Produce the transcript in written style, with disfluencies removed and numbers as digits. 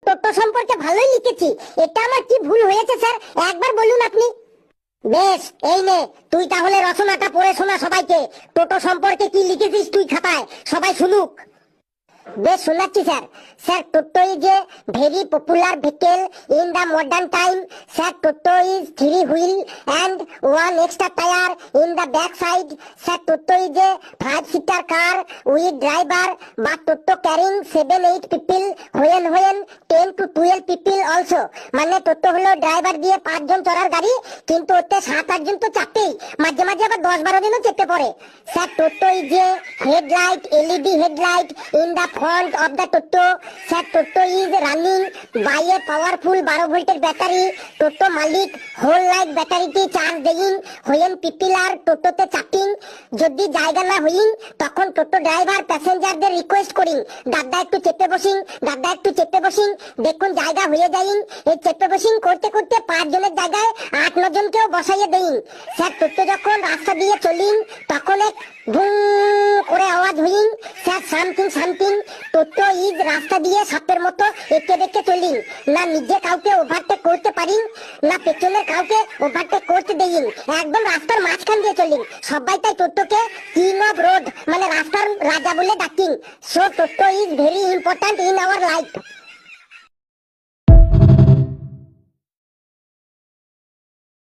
টোটো সম্পর্কে ভালোই লিখেছি। এটা আমার কি ভুল হয়েছে স্যার, একবার বলুন আপনি। বেশ, এই নে তুই তাহলে রচনাটা পড়ে শোনা সবাইকে। টোটো সম্পর্কে কি লিখেছিস তুই খাতায়, সবাই শুনুক। বেশ শোনাচ্ছি sir. Sir, toto is a very popular vehicle in the modern time. Sir, toto is 3 wheel and 1 extra tire in the back side. Sir, Toto is a 5-seater car with driver, but Toto carrying 7-8 people when 10 to 12 people also. মানে টোটো হলো driver দিয়ে 5 জন চড়ার গাড়ি, কিন্তু ওতে 7-8 জন তো চাপতেই, মাঝে মাঝে আবার 10-12 জনও চেপে পড়ে। Sir, toto is a headlight, LED headlight in the front of the Toto. Sir, Toto is running by a powerful 12 ভোল্টের ব্যাটারি। টোটো মালিক হোল লাইট ব্যাটারিটি চার্জ দেইন when people are টোটোতে চাপিং। যদি জায়গা না হইন তখন টোটো ড্রাইভার প্যাসেঞ্জারদের রিকোয়েস্ট করিন, দাদা একটু চেপে বসিন, দাদা একটু চেপে বসিন, দেখুন জায়গা হয়ে যাইন। এই চেপে বসিন করতে করতে 5 জনের জায়গায় 8-9 জনকেও বসাইয়ে দেইন। স্যার, টোটো যখন রাস্তা দিয়ে চলিন তখন এক ভুম করে আওয়াজ হইন। স্যার, সামথিং টোটো ইজ রাস্তা দিয়ে সাপের মতো এঁকে বেঁকে চলিন, না নিজে কাউকে ওভারটেক করতে পারিন, না পেছনের কাউকে ওভারটেক করতে দেইন, একদম রাস্তার মাঝখান দিয়ে চলিন। সবাই তাই টোটোকে কিং অফ রোড মানে রাস্তার রাজা বলে ডাকিন। So toto is very important in our life.